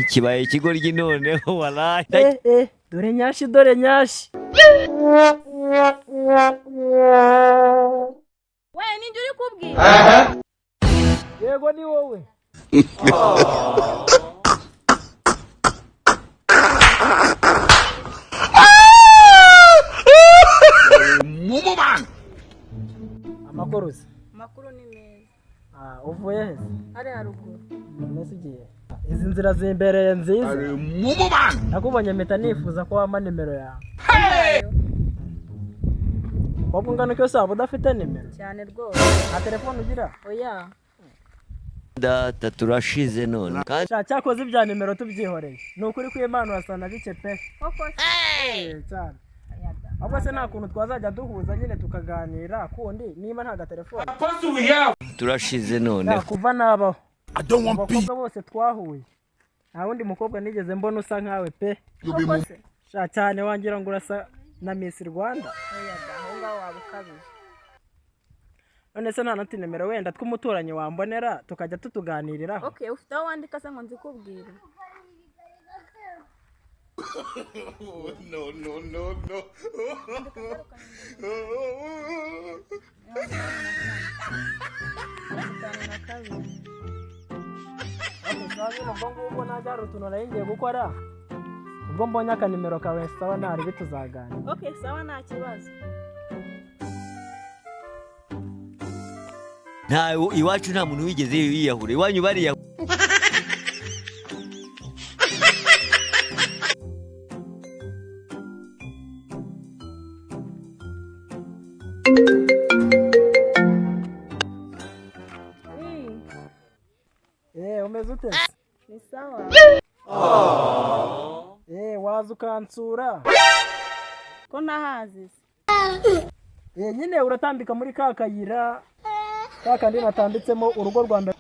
kibaye ikigoryi noneho walahi. Dore nyashi dore nyashi. We ninjye uri kubwira. Yego ni wowe. Murumuna. Amakuruzi. Makuru ni meza. Uvuye he? Ari haruguru. Nesigiye. Izi nzira zimbereye nziza. Murumuna. Nakubonye mpita nifuza ko wampa nimero yawe. Waba ungana ko saba udafite nimero? Cyane rwose. Nta telefone ugira? Oya. Data turashize none. Cyakoze ibya nimero tubyihoreye. Nukuri ko Imana wasana bike pe. Koko. Cyane. Ahubwo se nta kuntu twazajya duhuza nyine tukaganira kundi niba nta telefone. Turashize none. Kuva nabaho. Abakobwa bose twahuye. Nta wundi mukobwa nigeze mbona usa nkawe pe. Koko se. Cyane wangira ngo urasa na Miss Rwanda. Oya da, aho ngaho wabukabije. None se nta nati nimero wenda tw'umuturanyi wambonera tukajya tutuganiriraho. Okay, ufite aho wandika se ngo nzikubwira. No. Ubwo najya rutuno naringiye gukora. Ubwo mbonye akanimero kawe sawa ntari bituzagana. Okay, sawa nta kibazo. Nta iwacu nta muntu wigeze yiyahura. Iwanyu bariya. Umeze ute? Ni sawa. Waza ukansura. Ko nahazi. Nyine uratambika muri ka kayira. Kandi natambitsemo urugo rwa mbere.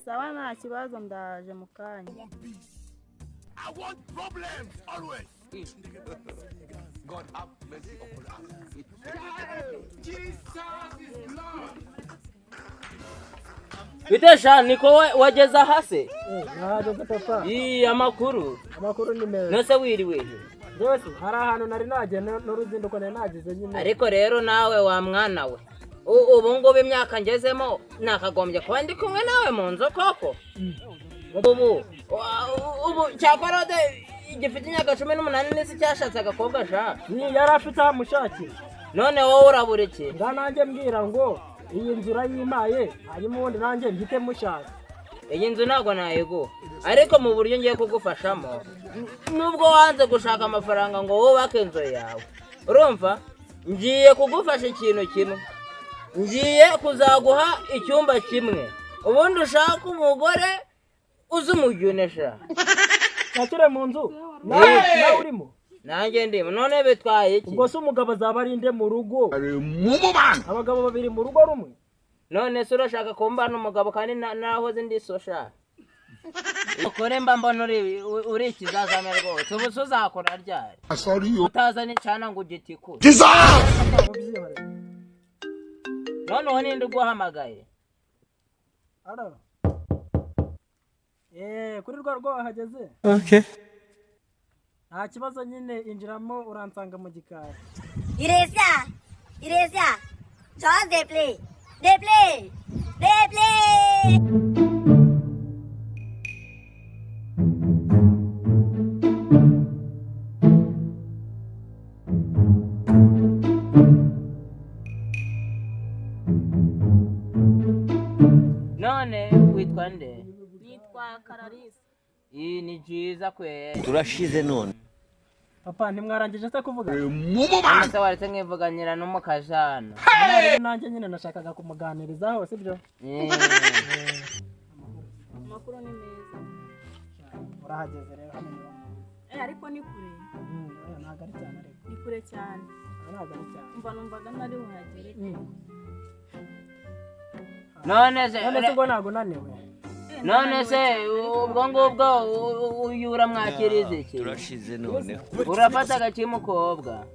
Sawa nta kibazo ndaje mu kanya. I want problems always. God have mercy upon us. Jesus is Lord. Bitesha niko wageza hase. Nahageze papa. Amakuru ni meza. Nose wiriwe. Yose hari ahantu nari nagiye n'uruzinduko nari nagize nyine. Ariko rero nawe wa mwana we. Ubu ngubu imyaka ngezemo nakagombye kuba ndi kumwe nawe mu nzu koko. Ubu cyakorode igifite imyaka 18 n'isi cyashatse agakobwa sha. Ni yari afite amushaki. None wowe urabureke. Nanjye mbwira ngo iyi nzura yimaye hanyuma ubundi nanjye mbite mushaka. Iyi nzu ntago nayego. Ariko mu buryo ngiye kugufashamo. Nubwo wanze gushaka amafaranga ngo wubake inzu yawe. Urumva? Ngiye kugufasha ikintu kimwe. Ngiye kuzaguha icyumba kimwe. Ubundi ushaka umugore uzumujunesha. Nakire mu nzu. Nawe urimo. Nanjye ndimo. None betwaye iki? Ubwo se umugabo azabarinde mu rugo. Murumuna. Abagabo babiri mu rugo rumwe. None se urashaka kumbana umugabo kandi naho zindi sosha. Ukore mba mbona uri ikizazame rwose. Ubu uzakora ryari? Sorry. Utazane cyana ngo ugitiku. None ho ninde uguhamagaye? Ara. Kuri rwo hageze. Okay. Nta kibazo nyine injiramo uransanga mu gikari. Iresia. Just they play. None witwa nde? Nitwa Kararisa. Ni byiza kwe. Turashize none. Papa ntimwarangije se kuvuga? Murumuna. Se waretse nkivuganyira n'umukajana. Nanjye nyine nashakaga kumuganirizaho sibyo? Makuru ni meza. Urahageze rero hano. Ariko ni kure. Ntago ari cyane ariko. Ni kure cyane. Ntago ari cyane. Numvaga nari buhagere. None se ngo ntago naniwe. None se ubwo ngubwo uyura mwakirize iki? Turashize none. Urafata agakimukobwa.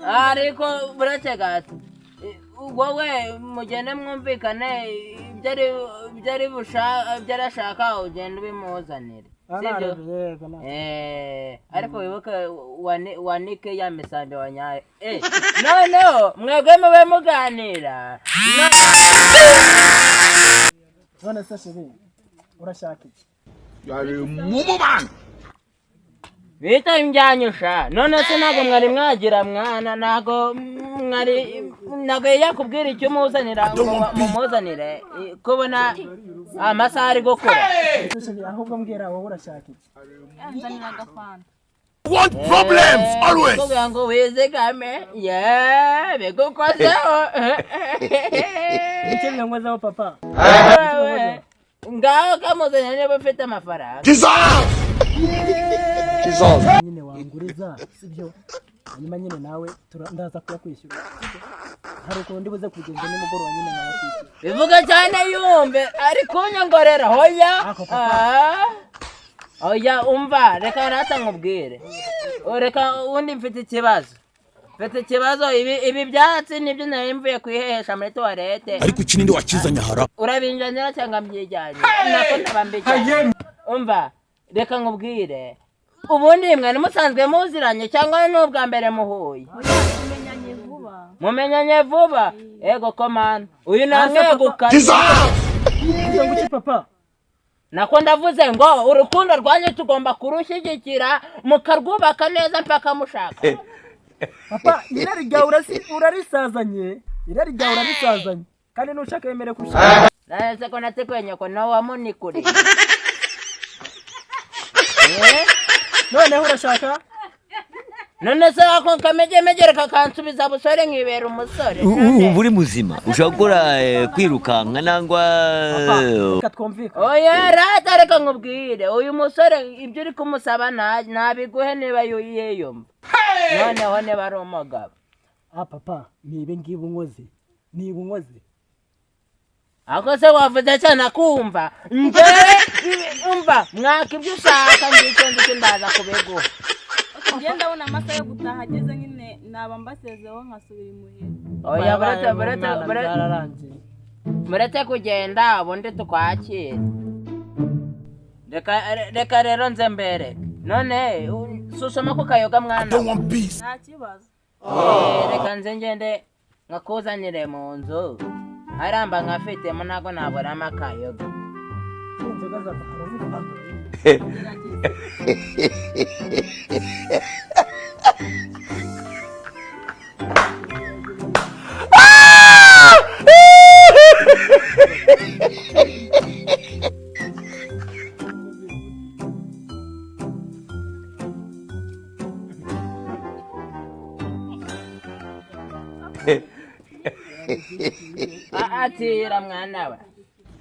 Ariko buretse gato. Wowe mugende mwumvikane byarashaka ugenda ubimuzanire sibyo ariko wibuke wanike ya misambi wanyaye noneho mwebwe mube muganira none se shiri urashaka iki yari mumubana bita imbyanyusha none se ntabwo mwari mwagira mwana ntabwo yakubwira icyo umuzanira mumuzanire kubona amasaha ari gukora ahubwo mbwira wowe urashaka iki yanzanira agafanta want problems always kugira ngo wizigame bigukozeho icyo nkozeho papa ngaho kamuzanira niba ufite amafaranga nyine wanguriza sibyo hanyuma nyine nawe ndaza kuyakwishyura hari ukuntu buze kugenda nimugoroba nyine nkayakwishyura bivuga cyane yumve ari kunyongorera hoya umva reka rata nkubwire reka ubundi mfite ikibazo ibi byatsi nibyo nari mvuye kwihehesha muri tuwarete ariko iki ninde wakizanye hara urabinjanira cyangwa mbyijyanye nako ntabambijyanye umva reka nkubwire ubundi mwari musanzwe muziranye cyangwa n'ubwa mbere muhuye mumenyanye vuba ego komanda uyu namwegukanye nguki papa nako ndavuze ngo urukundo rwanyu tugomba kurushyigikira mukarwubaka neza mpaka mushaka papa irari ryawe urarisazanye kandi nushaka yemere kushaka nahise ko natekwenye ko nawe wamunikuriye noneho urashaka none se ako kamegere kakansubiza busore nkibera umusore ubu uri muzima ushaka gukora kwirukanka nangwa katwumvikana oya rata reka nkubwire uyu musore ibyo uri kumusaba nabiguhe niba yiyumva noneho niba ari umugabo papa nibe ngiba unkoze ako se wavuze cyane akumva mbere umva mwaka ibyo ushaka ngicyo ndaza kubiguha ngenda ndabona amasaha yo gutaha ageze nyine naba mbasezeho nkasubira imuhira oya muretse kugenda ubundi tukwakira reka rero nze mbere none susoma ku kayoga mwana nta kibazo reka nze ngende nkakuzanire mu nzu haramba nkafitemo ntabwo naburamo akayoga atira mwana we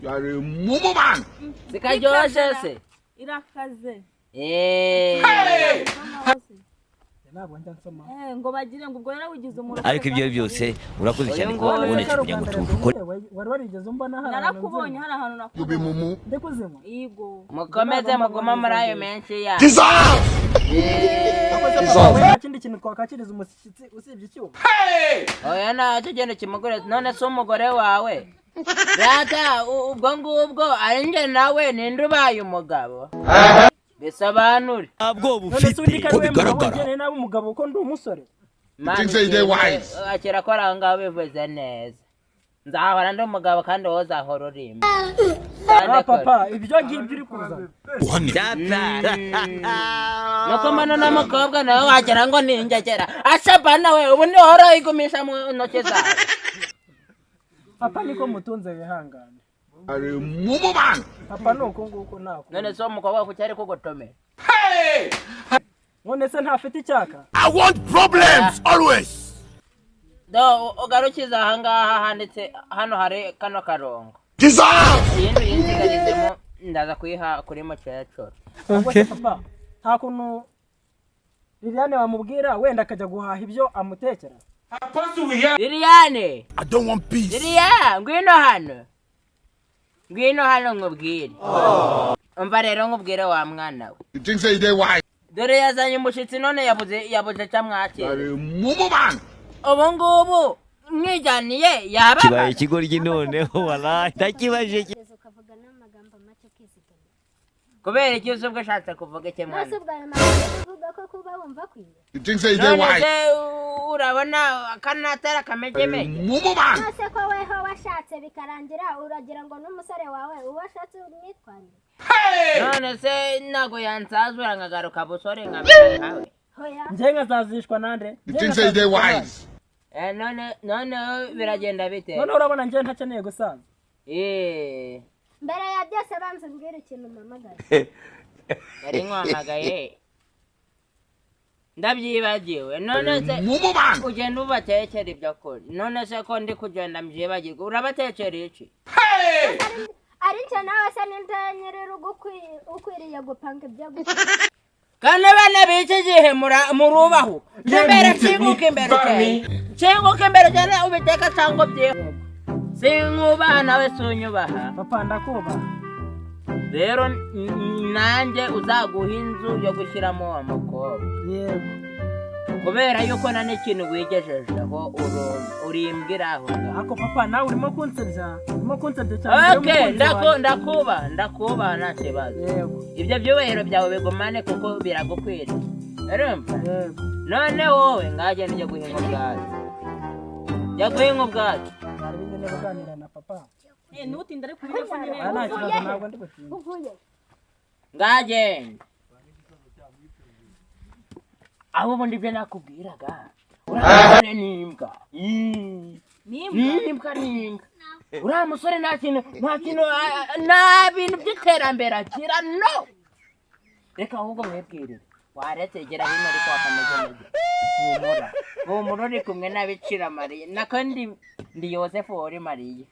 yari mumubana zikaryoshe se irakaze ngo bagire ngo ubwo yarawigize umuntu ariko ibyo byose urakoze cyane ko wabonetse kugira ngo tubikore wari warigeze umbona hano narakubonye hari ahantu nakubonye ndekuzima yego mukomeze muguma muri ayo menshi ya ikindi kintu twakakiriza umushyitsi usibye icyuma oya ntacyo genda kimugore none se umugore wawe rata ubwo ngubwo ari njye nawe ninde ubaye umugabo bisobanure ntabwo bufite ko bigaragara nawe umugabo ko ndi umusore akira ko arangaho bivuze neza nzahora ndi umugabo kandi wowe uzahora urimba papa ibyo ngibyo uri kuzana nuko mbona n'umukobwa nawe wagira ngo ni ingegera ashaba nawe ubu niho urayigumisha mu ntoki zawe papa niko mutunze wihangane ari mumubana papa nuko nguko nako none se umukobwa ku cyari kugotomera none se ntafite icyaka I want problems always ugarukiza ahangaha handitse hano hari kano karongo iyindi uyinsigarizemo ndaza kuyiha kuri mukecuru papa nta kuntu Liliane wamubwira wenda akajya guhaha ibyo amutekera Liliane I don't want peace Liliane ngwino hano nkubwire umva rero nkubwire wa mwana we you think say they wise dore yazanye umushitsi none yabuze camwakira ari mumubana ubu ngubu mwijaniye yaba kibaye ikigoryi noneho walahi ndakibaje ukavuga n'amagambo make ukizigama kubera iki usubwo ashatse kuvuga iki mwana nose bwa magambo uvuga ko kuba wumva kwiye none se urabona kanatera kamejemeje nose ko weho washatse bikarangira uragira ngo n'umusore wawe uwashatse umwitwarire none se nago yansazura nkagaruka busore nkamera nkawe hoya njye nkazazishwa nande none biragenda bite none urabona njye ntakeneye gusaza mbere ya byose banze mbwira ikintu mpamagaye yari nkwamagaye ndabyibagiwe none se ugenda ubatekera ibyo kuri none se ko ndi kugenda mbyibagirwa urabatekera iki ari cyo nawe se n'intanyerera ukwiriye gupanga ibyo gukora kandi abana b'iki gihe murubaho imbere nshinguke imbere cyane ubiteka cyangwa byihuta sinkubaha nawe sunyubaha papa ndakubaha rero nanjye uzaguha inzu yo gushyiramo umukobwa yego kubera yuko nta n'ikintu wigejejeho urimbwiraho ako papa nawe urimo kunsebya cyane ndakubaha nta kibazo ibyo byubahiro byawe bigumane kuko biragukwiriye urumva none wowe ngagenda ujya guhinga ubwatsi kuganira na papa ntutinde ariko umenye ko nyine nta kibazo ntabwo ndi gutinda ngagenda abo ubundi ibyo nakubwiraga urabona n'imbwa n'imbwa uriya musore nta kintu nta bintu by'iterambere agira no reka ahubwo mwibwirire waretse gera hino ariko wakameze neza humura uri kumwe n'abicira mariya nakandi ndi yosefu wori mariya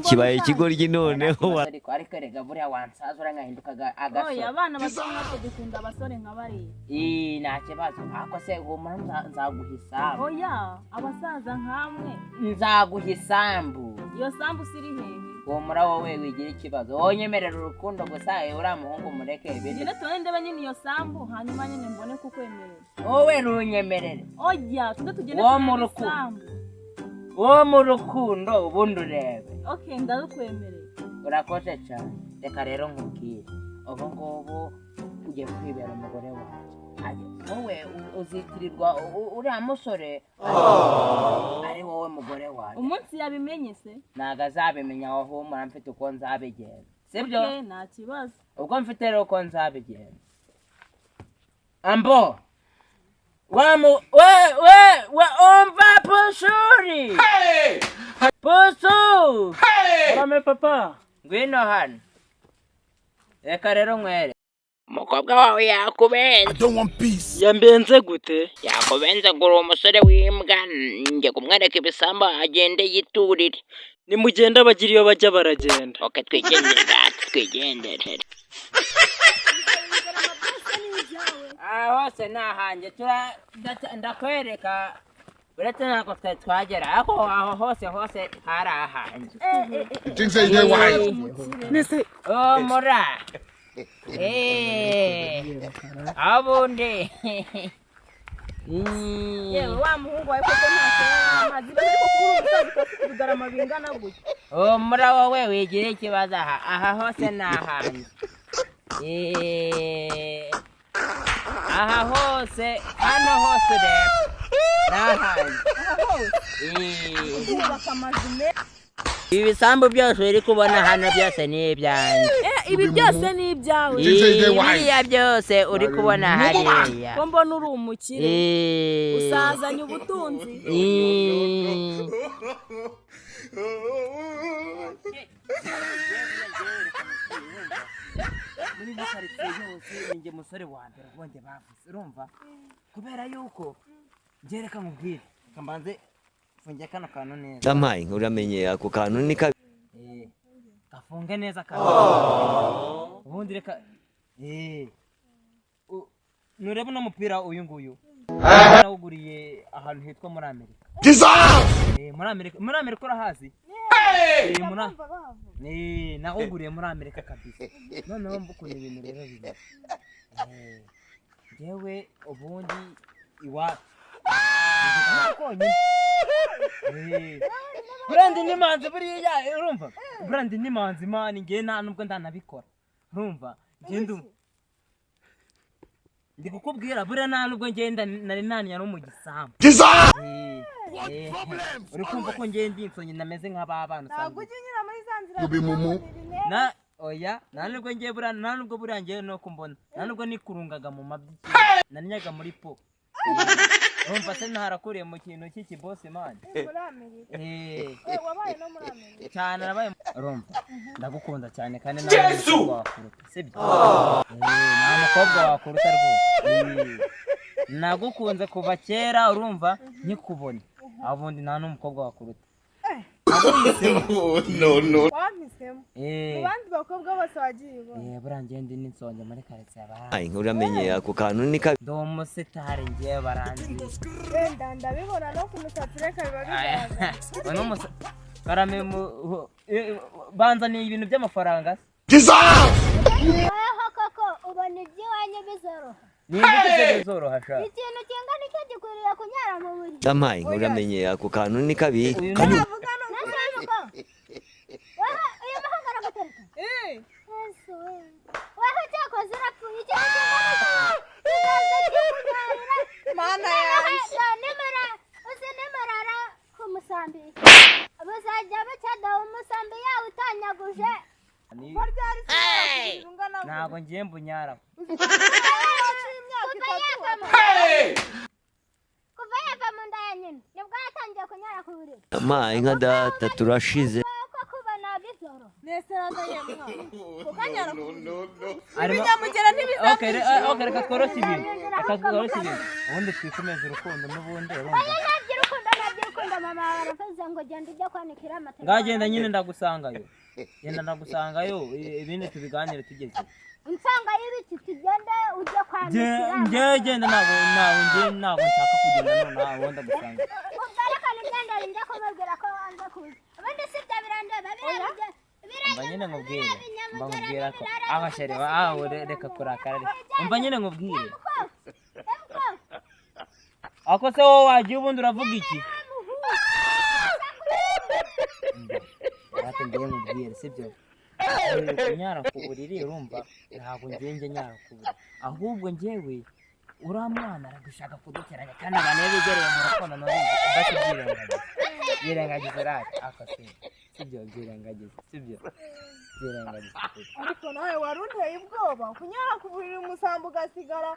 kibaye ikigoryi noneho ariko rega buriya wansazura nkahinduka agasore abana bato nkatwe dukunda abasore nka bariya nta kibazo ako se humura nzaguha isambu oya abasaza nkamwe nzaguha isambu iyo sambu siri hehe humura wowe wigira ikibazo wonyemerera urukundo gusa uriya muhungu mureke nyine tubone ndebe nyine iyo sambu hanyuma nyine mbone kukwemerera wowe runyemerere oya tuze tugende wo mu rukundo ubundi urebe okay ndabikwemerera urakoze cyane reka rero nkubwire ubu ngubu ugiye kwibera umugore wanjye wowe uzitirirwa uriya musore ari wowe mugore wanjye umunsi yabimenye se ntabwo azabimenya aho humura mfite uko nzabigenza sibyo nta kibazo ubwo mfite rero uko nzabigenza ambo umva pusuri pusu urame papa ngwino hano reka rero nkwere umukobwa wawe yakubenze yambenze gute yakubenze ngo uri umusore w'imbwa njye kumwereka ibisambo agende yiturire nimugenda bagira iyo bajya baragenda oke twigendere hose nahanjye ndakwereka uretse ntabwo twagera ariko aho hose hari ahanjye mura abundi yewe wa muhungu wawe koko ntacyo amazi ariko kuri ubu kugarama bingana gutya mura wowe wigira ikibazo aha hose ni ahanjye aha hose hano hose rero nahanjye kubaka amazu meza ibi bisambu byose uri kubona hano byose ni ibyanjye ibi byose ni ibyawe biriya byose uri kubona hariya ko mbona uri umukire usazanye ubutunzi muri karitsiye yose ninjye musore wa mbere ubonye bavuze urumva kubera yuko ngereka nkubwire kambanze funge kano kantu neza Damayi uramenye ako kantu ni kabi gafunge neza kantu ubundi reka nureba uno mupira uyu nguyu nawuguriye ahantu hitwa muri Amerika muri Amerika urahazi nawuguriye muri Amerika kabisa noneho mbukunye ibintu rero bibiri yewe ubundi iwacu burandi n'imanzi buriya urumva burandi n'imanzi mani ngiye nta nubwo ndanabikora urumva ngenda ndi kukubwira buriya nta nubwo ngenda nari naniya no mu gisambu uri kumva ko ngenda insonye nameze nk'ababana ntabwo ujya unyura muri za nzira na oya nta nubwo ngiye buriya nta nubwo buriya ngiye no kumbona nta nubwo nikurungaga mu mabyi nanyaga muri po urumva se naharakuriye mu kintu cy'iki boss man muri Amerika wabaye no muri Amerika cyane nabaye urumva ndagukunda cyane kandi nawe wakuruta sibyo nta mukobwa wakuruta rwose nagukunze kuva kera urumva nkikubona abundi nta n'umukobwa wakuruta no wampisemo mu bandi bakobwa bose wagiye ubona burangiye ndi n'insonge muri karitsiye Ai uramenye ako kantu ni kabi. ndi umusitari ngiye baranzi wenda ndabibona no ku musatsi reka biba bigaragara karame banza ni ibintu by'amafaranga Weho koko ubona iby'iwanyu bizoroha. ni ibintu bizoroha sha Ikintu kingana icyo gikwiriye kunyara mu buryo. Damai uramenye ako kantu ni kabi. navuga no Nashaka. Weho uyu mahangara gutereka. Yesu we. Weho cyakoze urapfuye ikintu kingana icyo. Kizaza mana yanjye nimarara ku musambi. Bazajya bacada umusambi yawe utanyaguje. ko ryari se ungana ntago ngiye mbunyara kuva yava mu nda ya nyina nibwo yatangiye kunyara ku buriri. Damai nka data turashize. Ko kuba nabizoro. neseraga yemwa ukanyara arimo binyamugera ntibizamwishyura okay reka tworoshye ibintu ubundi twikomeze urukundo n'ubundi urumva Nabyirukundo mama baravuze ngo genda ujya kwanikira amatara. ngagenda nyine ndagusangayo ibindi tubiganire tugeze Insanga y'ibiti tugende ujya kwanikira. ngewe genda ntabwo nshaka kugenda nonaha ubundi ndagusanga Ubwareka nigenda njya kumubwira ko wanze kuza. Ubundi si byo birandeba umva nyine nkubwire ko abasheri reka kurakara umva nyine nkubwire ako se wowe wagiye ubundi uravuga iki ati ngiye nkubwire sibyo kunyara ku buriri urumva ntabwo ngiye nyara ku buriri ahubwo ngewe uriya mwana aragushaka kuduteranya kandi abantu iyo bigereye mu rukundo byirengagize rati akase sibyo byirengagize ariko nawe wari unteye ubwoba kunyara ku buriri umusambi ugasigara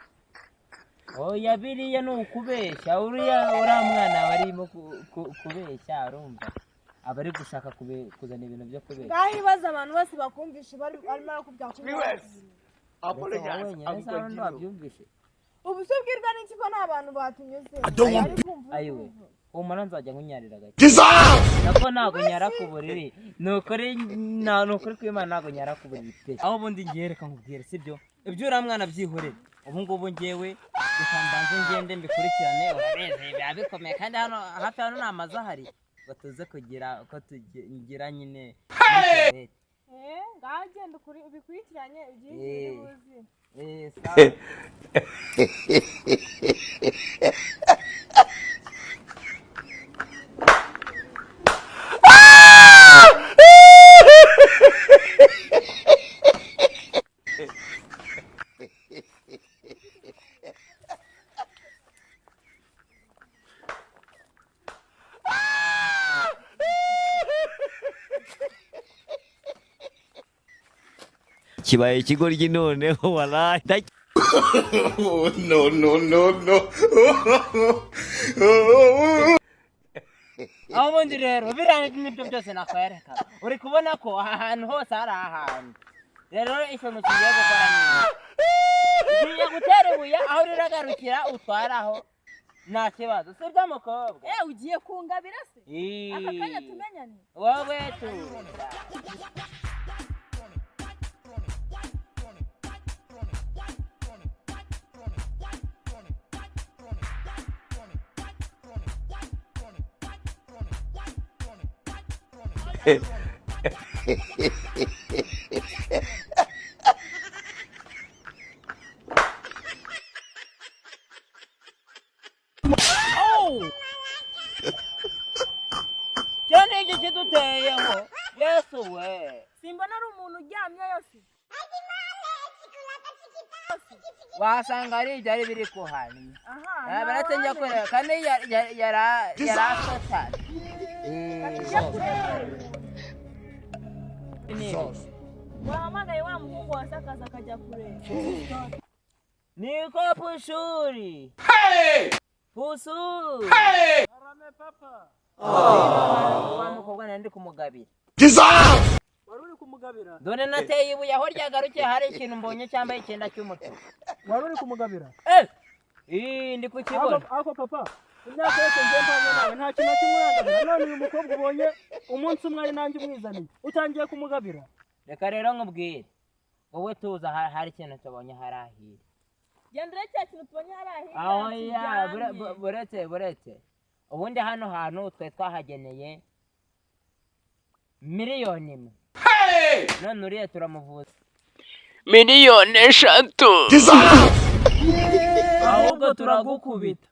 oya biriya ni ukubeshya uriya mwana aba arimo kubeshya urumva aba ari gushaka kuzana ibintu byo kubeshya ngaho ibibazo abantu bose bakumvishe barimo barakubwira ko wenyine se hano wabyumvishe ubu se ubwirwa n'iki ko nta bantu batunyuze ayiwe umara nzajya nkunyarira gake nako ntabwo nyara ku buriri ni ukuri kw'Imana ntabwo nyara ku buriri pe aho ubundi ngiye reka nkubwire sibyo ibyo uriya mwana byihorere ubu ngubu ngewe reka mbanze ngende mbikurikirane urabizi biba bikomeye kandi hano hafi hano nta mazu ahari ngo tuze kugira uko tugira nyine ngaho genda ubikurikiranye ibyinshi biri buzi sawa Kibaye ikigoryi noneho walahi. No. aho ubundi rero biriya n'ibyo byose nakwereka uri kubona ko aha hantu hose hari ahantu rero ikintu kigiye gukora ugiye gutera ibuye aho riragarukira utwaraho nta kibazo si byo mukobwa ugiye kungabira se aka kanya tumenyane wowe tu Oh! uteyeho yesu we simbona ari umuntu uryamye yose wasanga ari ibyari biri kuhani aha baratenga kureba kandi yarasotana wahamagaye wa muhungu wasakaza akajya kureba niko pusuri pusuri Arame papa. wa mukobwa nandi kumugabira Wari uri kumugabira? dore nateye ibuye aho ryagarukiye hari ikintu mbonye cyambaye icyenda cy'umutuku Wari uri kumugabira? ndi kukibona Ako papa. Imyaka yose ngiye mpanye nawe nta kintu kimurangabira. None uyu mukobwa ubonye umunsi umwe ari nanjye umwizaniye. Utangiye kumugabira? reka rero nkubwire wowe tuza hari ikintu tubonye harahira gendera cya kintu tubonye harahira aho ya buretse ubundi hano hantu twe twahageneye miliyoni imwe none uriya turamuvuza miliyoni 3 ahubwo turagukubita